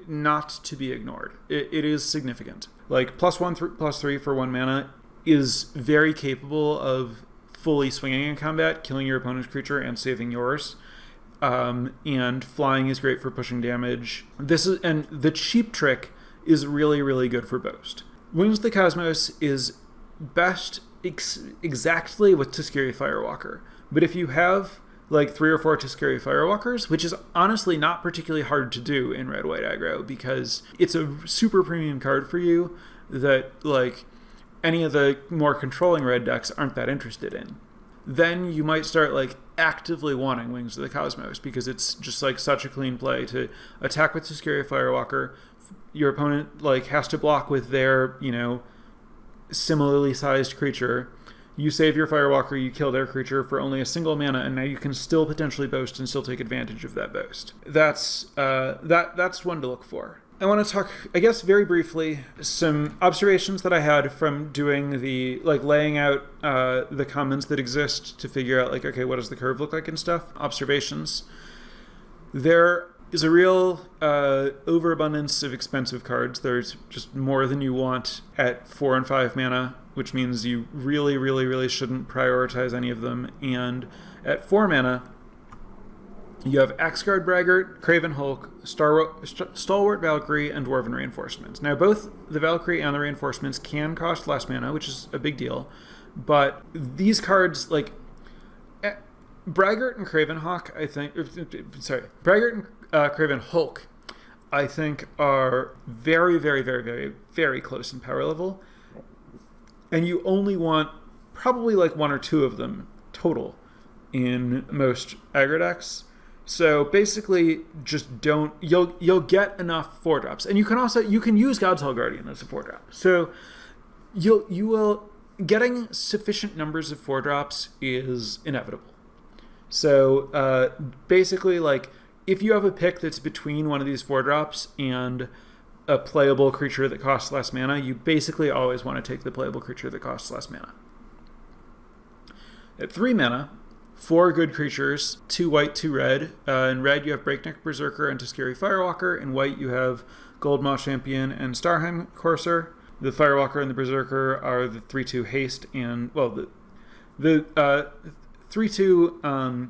not to be ignored. It is significant. +1/+3 for 1 mana is very capable of fully swinging in combat, killing your opponent's creature and saving yours. And flying is great for pushing damage. And the cheap trick is really, really good for Boast. Wings of the Cosmos is best exactly with Tuscarora Firewalker. But if you have 3 or 4 Tuscarora Firewalkers, which is honestly not particularly hard to do in red-white aggro because it's a super premium card for you that any of the more controlling red decks aren't that interested in, then you might start actively wanting Wings of the Cosmos because it's just such a clean play to attack with Tuscarora Firewalker. Your opponent has to block with their similarly sized creature. You save your Firewalker, you kill their creature for only a single mana, and now you can still potentially boast and still take advantage of that boast. That's one to look for. I want to talk, I guess, very briefly, some observations that I had from doing the, laying out the commons that exist to figure out, okay, what does the curve look like and stuff. Observations. There is a real overabundance of expensive cards. There's just more than you want at 4 and 5 mana, which means you really, really, really shouldn't prioritize any of them. And at 4 mana, you have Axguard Braggart, Craven Hulk, Stalwart Valkyrie, and Dwarven Reinforcements. Now, both the Valkyrie and the Reinforcements can cost less mana, which is a big deal. But these cards, Braggart and Craven Hawk, I think... Braggart and Craven Hulk, I think, are very, very, very, very, very close in power level. And you only want probably 1 or 2 of them total in most aggro decks. So basically, just don't... You'll get enough 4-drops. And you can use God's Hall Guardian as a 4-drop. So you will... Getting sufficient numbers of 4-drops is inevitable. So basically, if you have a pick that's between one of these 4-drops and a playable creature that costs less mana, you basically always want to take the playable creature that costs less mana. At 3 mana, 4 good creatures, 2 white, 2 red. In red, you have Breakneck Berserker and Tuscarora Firewalker. In white, you have Goldmaw Champion and Starheim Courser. The Firewalker and the Berserker are the 3/2 haste and, the 3/2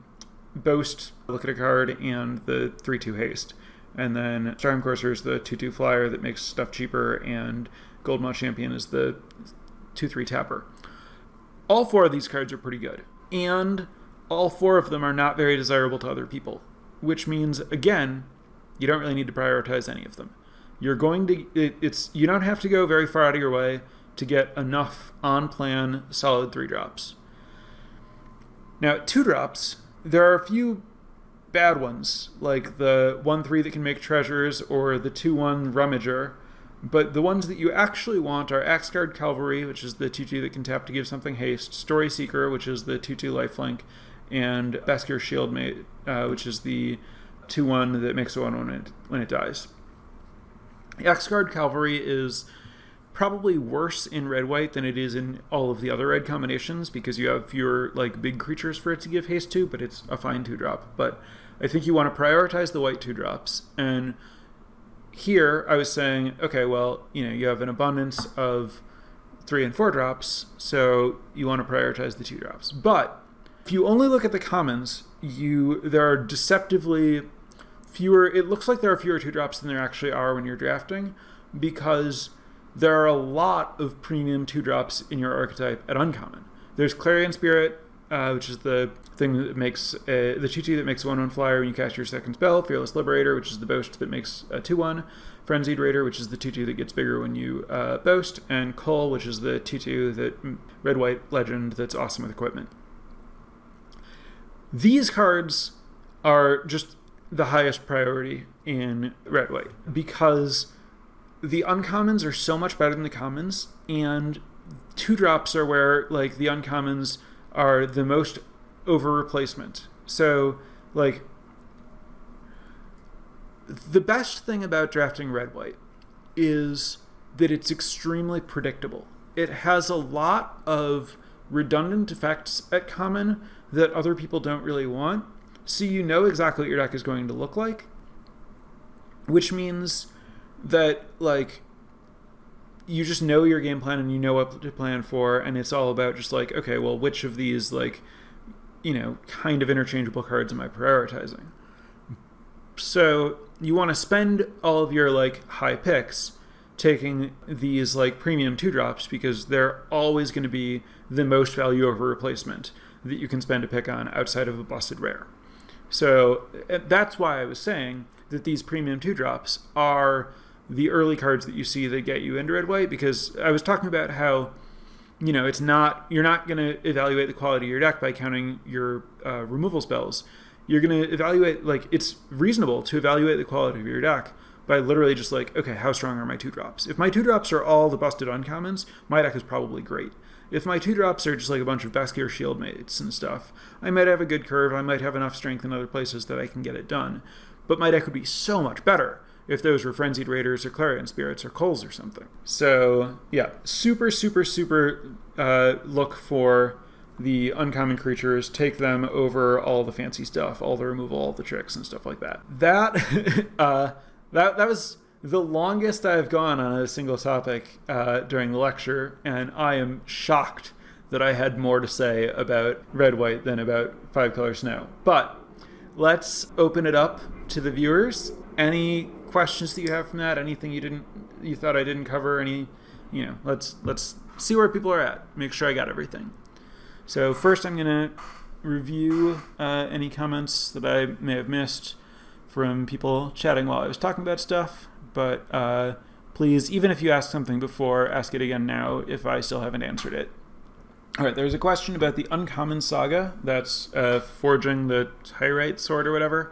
boast, look at a card, and the 3/2 haste. And then Starheim Courser is the 2/2 flyer that makes stuff cheaper, and Goldmaw Champion is the 2/3 tapper. all 4 of these cards are pretty good. And all 4 of them are not very desirable to other people, which means, again, you don't really need to prioritize any of them. You're going to, you don't have to go very far out of your way to get enough on-plan solid 3-drops. Now, 2-drops, there are a few bad ones, like the 1/3 that can make treasures or the 2/1 Rummager, but the ones that you actually want are Axguard Cavalry, which is the 2/2 that can tap to give something haste, Story Seeker, which is the 2/2 lifelink, and Baskier Shieldmate, which is the 2/1 that makes a 1/1 when it dies. Axguard Cavalry is probably worse in red-white than it is in all of the other red combinations because you have fewer big creatures for it to give haste to, but it's a fine 2-drop. But I think you want to prioritize the white 2-drops. And here I was saying, okay, well, you have an abundance of 3 and 4 drops, so you want to prioritize the 2-drops. But if you only look at the commons, there are deceptively fewer. It looks like there are fewer 2-drops than there actually are when you're drafting, because there are a lot of premium 2-drops in your archetype at uncommon. There's Clarion Spirit, which is the thing that makes the 2/2 that makes a 1/1 flyer when you cast your second spell. Fearless Liberator, which is the boast that makes a 2/1. Frenzied Raider, which is the 2/2 that gets bigger when you boast. And Cull, which is the 2/2 that red-white legend that's awesome with equipment. These cards are just the highest priority in red-white because the uncommons are so much better than the commons, and 2-drops are where the uncommons are the most over replacement. So the best thing about drafting red-white is that it's extremely predictable. It has a lot of redundant effects at common that other people don't really want, so you know exactly what your deck is going to look like, which means that you just know your game plan and you know what to plan for, and it's all about just okay, well, which of these kind of interchangeable cards am I prioritizing? So you want to spend all of your high picks taking these premium 2-drops because they're always going to be the most value over replacement that you can spend a pick on outside of a busted rare. So that's why I was saying that these premium 2-drops are the early cards that you see that get you into red-white, because I was talking about how you're not going to evaluate the quality of your deck by counting your removal spells. You're going to evaluate, it's reasonable to evaluate the quality of your deck by literally just okay, how strong are my 2-drops? If my 2-drops are all the busted uncommons, my deck is probably great. If my 2-drops are just a bunch of Baskier Shieldmates and stuff, I might have a good curve, I might have enough strength in other places that I can get it done. But my deck would be so much better if those were Frenzied Raiders or Clarion Spirits or Culls or something. So yeah, super look for the uncommon creatures, take them over all the fancy stuff, all the removal, all the tricks and stuff like that. That was the longest I've gone on a single topic during the lecture, and I am shocked that I had more to say about red-white than about 5-color snow. But let's open it up to the viewers. Any questions that you have from that? Anything you thought I didn't cover? Let's see where people are at. Make sure I got everything. So first, I'm gonna review any comments that I may have missed from people chatting while I was talking about stuff. But please, even if you asked something before, ask it again now if I still haven't answered it. All right, there's a question about the Uncommon Saga. That's forging the Tyrite sword or whatever.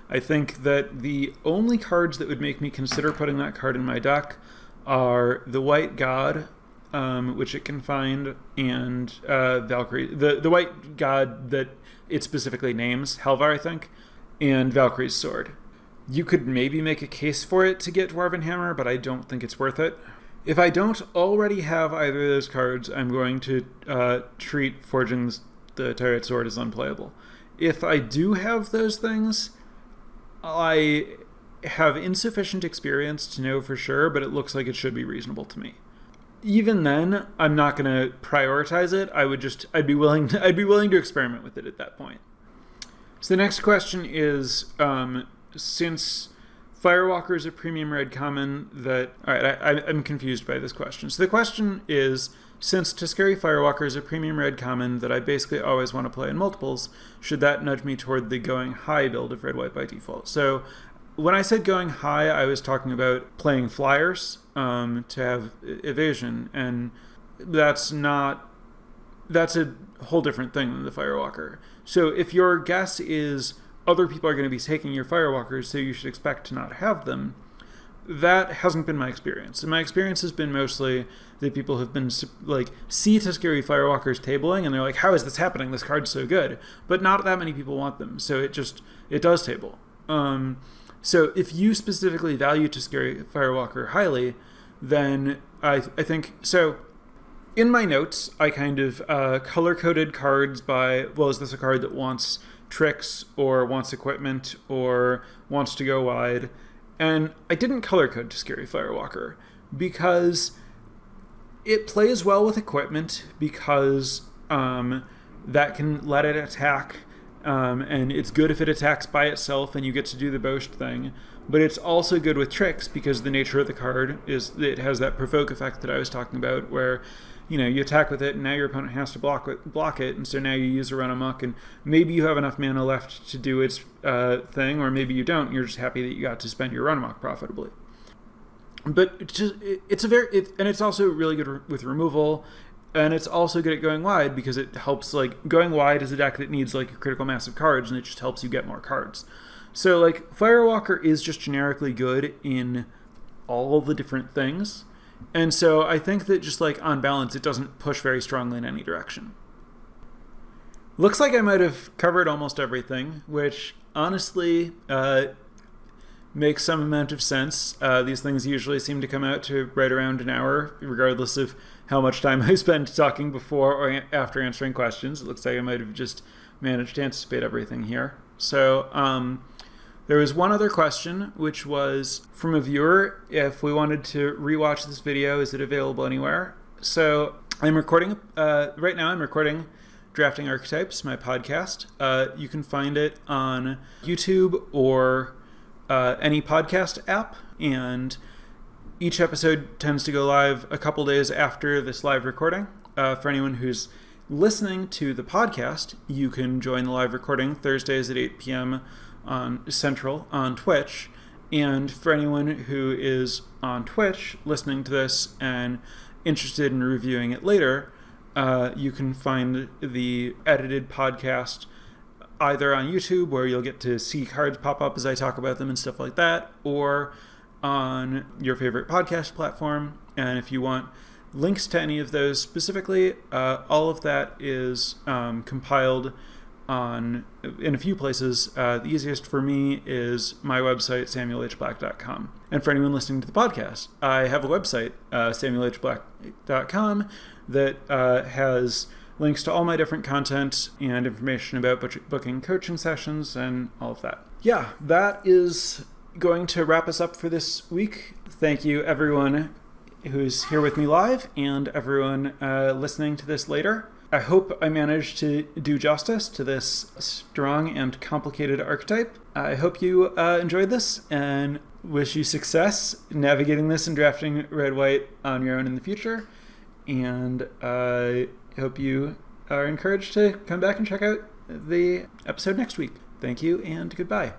I think that the only cards that would make me consider putting that card in my deck are the White God, which it can find, and Valkyrie. The White God that it specifically names, Helvar, I think, and Valkyrie's Sword. You could maybe make a case for it to get Dwarven Hammer, but I don't think it's worth it. If I don't already have either of those cards, I'm going to treat Forging the Tyrite Sword as unplayable. If I do have those things, I have insufficient experience to know for sure, but it looks like it should be reasonable to me. Even then, I'm not going to prioritize it. I'd be willing to experiment with it at that point. So the next question is, since Firewalker is a premium red common I'm confused by this question. So the question is, since Tuscary Firewalker is a premium red common that I basically always want to play in multiples, should that nudge me toward the going high build of red-white by default? So when I said going high, I was talking about playing flyers to have evasion, and that's a whole different thing than the Firewalker. So if your guess is other people are going to be taking your Firewalkers, so you should expect to not have them, that hasn't been my experience. And my experience has been mostly that people have been like, see Tuscary Firewalkers tabling, and they're like, how is this happening? This card's so good. But not that many people want them, so it does table. So if you specifically value Tuscary Firewalker highly, then I think, so in my notes, I kind of color-coded cards by, well, is this a card that wants tricks or wants equipment or wants to go wide? And I didn't color code Tuscary Firewalker because it plays well with equipment, because that can let it attack, and it's good if it attacks by itself and you get to do the boast thing. But it's also good with tricks because the nature of the card is it has that provoke effect that I was talking about, where you attack with it and now your opponent has to block it, and so now you use a run amok, and maybe you have enough mana left to do its thing, or maybe you don't, and you're just happy that you got to spend your run amok profitably. But it's also really good with removal, and it's also good at going wide because it helps, like, going wide is a deck that needs like a critical mass of cards, and it just helps you get more cards. So like Firewalker is just generically good in all the different things. And so I think that just like on balance, it doesn't push very strongly in any direction. Looks like I might have covered almost everything, which honestly makes some amount of sense. These things usually seem to come out to right around an hour, regardless of how much time I spend talking before or after answering questions. It looks like I might have just managed to anticipate everything here. So there was one other question, which was from a viewer, if we wanted to rewatch this video, is it available anywhere? So I'm recording, right now I'm recording Drafting Archetypes, my podcast. You can find it on YouTube or any podcast app, and each episode tends to go live a couple days after this live recording. For anyone who's listening to the podcast, you can join the live recording Thursdays at 8 p.m. on Central on Twitch. And for anyone who is on Twitch listening to this and interested in reviewing it later, you can find the edited podcast either on YouTube, where you'll get to see cards pop up as I talk about them and stuff like that, or on your favorite podcast platform. And if you want links to any of those specifically, all of that is compiled in a few places. The easiest for me is my website, samuelhblack.com. And for anyone listening to the podcast, I have a website, samuelhblack.com, that has links to all my different content and information about booking coaching sessions and all of that. Yeah, that is going to wrap us up for this week. Thank you, everyone who's here with me live and everyone listening to this later. I hope I managed to do justice to this strong and complicated archetype. I hope you enjoyed this and wish you success navigating this and drafting red-white on your own in the future. And I hope you are encouraged to come back and check out the episode next week. Thank you and goodbye.